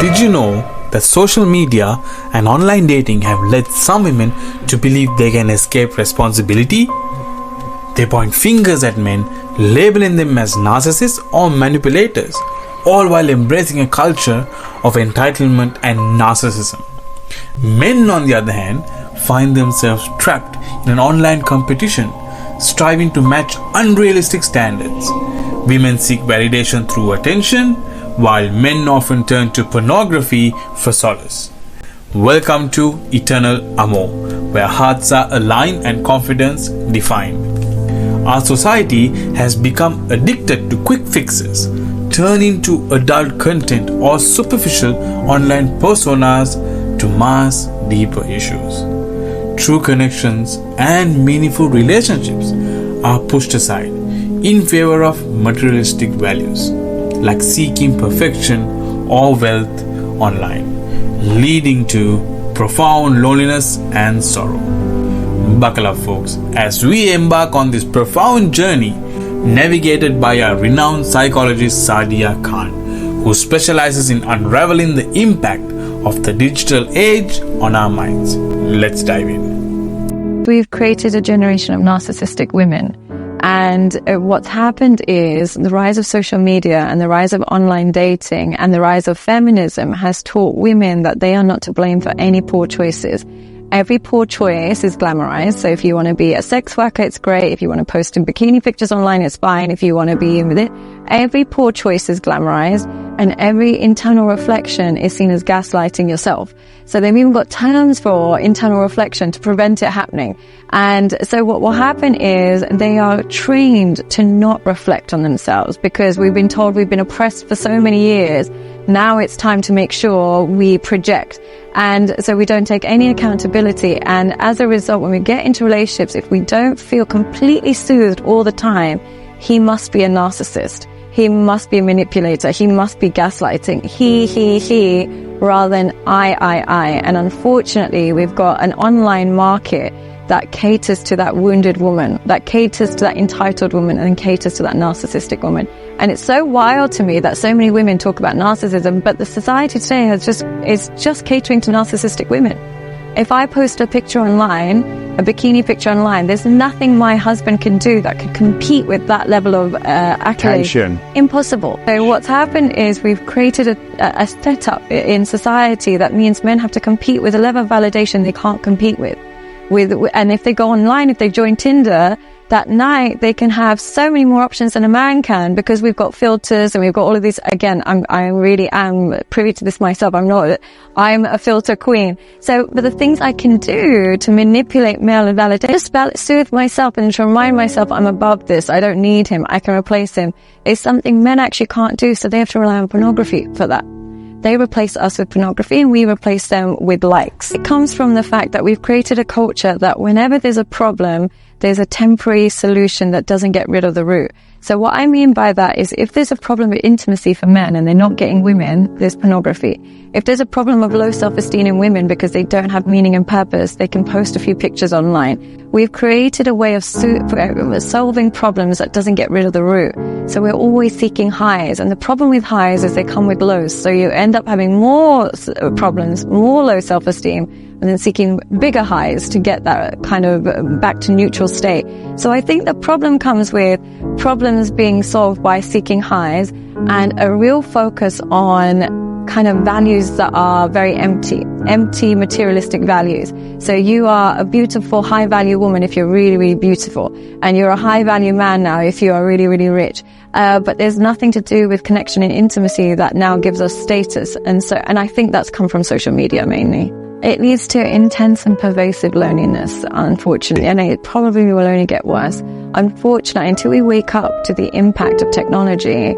Did you know that social media and online dating have led some women to believe they can escape responsibility? They point fingers at men, labeling them as narcissists or manipulators, all while embracing a culture of entitlement and narcissism. Men, on the other hand, find themselves trapped in an online competition, striving to match unrealistic standards. Women seek validation through attention, while men often turn to pornography for solace. Welcome to Eternal Amour, where hearts are aligned and confidence defined. Our society has become addicted to quick fixes, turning to adult content or superficial online personas to mask deeper issues. True connections and meaningful relationships are pushed aside in favor of materialistic values, like seeking perfection or wealth online, leading to profound loneliness and sorrow. Buckle up, folks, as we embark on this profound journey navigated by our renowned psychologist Sadia Khan, who specializes in unraveling the impact of the digital age on our minds. Let's dive in. We've created a generation of narcissistic women. And what's happened is the rise of social media and the rise of online dating and the rise of feminism has taught women that they are not to blame for any poor choices. Every poor choice is glamorized. So if you want to be a sex worker, it's great. If you want to post in bikini pictures online, it's fine. If you want to be in with it, every poor choice is glamorized, and every internal reflection is seen as gaslighting yourself. So they've even got terms for internal reflection to prevent it happening. And so what will happen is they are trained to not reflect on themselves because we've been told we've been oppressed for so many years. Now it's time to make sure we project. And so we don't take any accountability. And as a result, when we get into relationships, if we don't feel completely soothed all the time, he must be a narcissist. He must be a manipulator. He must be gaslighting. He, rather than I. And unfortunately, we've got an online market that caters to that wounded woman, that caters to that entitled woman, and caters to that narcissistic woman. And it's so wild to me that so many women talk about narcissism, but the society today is just catering to narcissistic women. If I post a picture online, a bikini picture online, there's nothing my husband can do that could compete with that level of accolade. Attention. Impossible. So what's happened is we've created a setup in society that means men have to compete with a level of validation they can't compete with. And if they go online, if they join Tinder, that night they can have so many more options than a man can because we've got filters and we've got all of these. Again, I really am privy to this myself. I'm a filter queen. So, but the things I can do to manipulate male validation, just soothe myself and to remind myself I'm above this. I don't need him. I can replace him. Is something men actually can't do. So they have to rely on pornography for that. They replace us with pornography and we replace them with likes. It comes from the fact that we've created a culture that whenever there's a problem, there's a temporary solution that doesn't get rid of the root. So what I mean by that is if there's a problem with intimacy for men and they're not getting women, there's pornography. If there's a problem of low self-esteem in women because they don't have meaning and purpose, they can post a few pictures online. We've created a way of solving problems that doesn't get rid of the root. So we're always seeking highs. And the problem with highs is they come with lows. So you end up having more problems, more low self-esteem, and then seeking bigger highs to get that kind of back to neutral state. So I think the problem comes with problems being solved by seeking highs and a real focus on kind of values that are very empty materialistic values. So you are a beautiful high value woman if you're really, really beautiful, and you're a high value man now if you are really, really rich. But there's nothing to do with connection and intimacy that now gives us status. And I think that's come from social media mainly. It leads to intense and pervasive loneliness, unfortunately, and it probably will only get worse. Unfortunately, until we wake up to the impact of technology,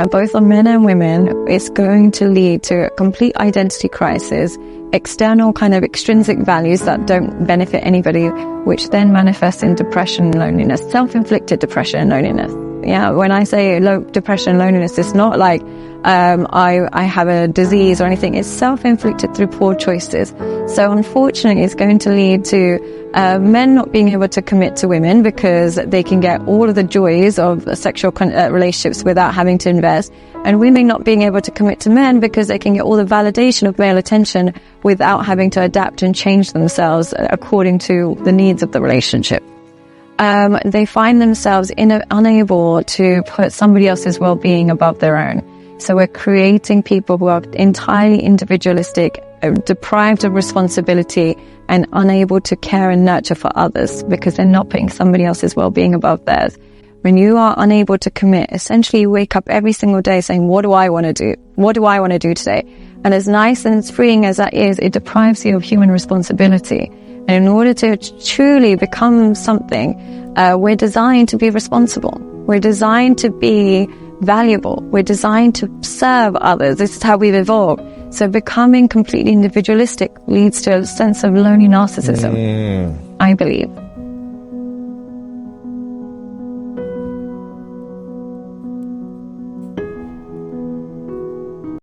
both on men and women, it's going to lead to a complete identity crisis, external kind of extrinsic values that don't benefit anybody, which then manifests in depression and loneliness, self-inflicted depression and loneliness. Yeah, when I say low depression and loneliness, it's not like I have a disease or anything. It's self-inflicted through poor choices. So unfortunately, it's going to lead to men not being able to commit to women because they can get all of the joys of sexual relationships without having to invest, and women not being able to commit to men because they can get all the validation of male attention without having to adapt and change themselves according to the needs of the relationship. They find themselves unable to put somebody else's well-being above their own. So we're creating people who are entirely individualistic, deprived of responsibility, and unable to care and nurture for others because they're not putting somebody else's well-being above theirs. When you are unable to commit, essentially you wake up every single day saying, what do I want to do? What do I want to do today? And as nice and as freeing as that is, it deprives you of human responsibility. And in order to truly become something, we're designed to be responsible. We're designed to be valuable. We're designed to serve others. This is how we've evolved. So becoming completely individualistic leads to a sense of lonely narcissism, I believe.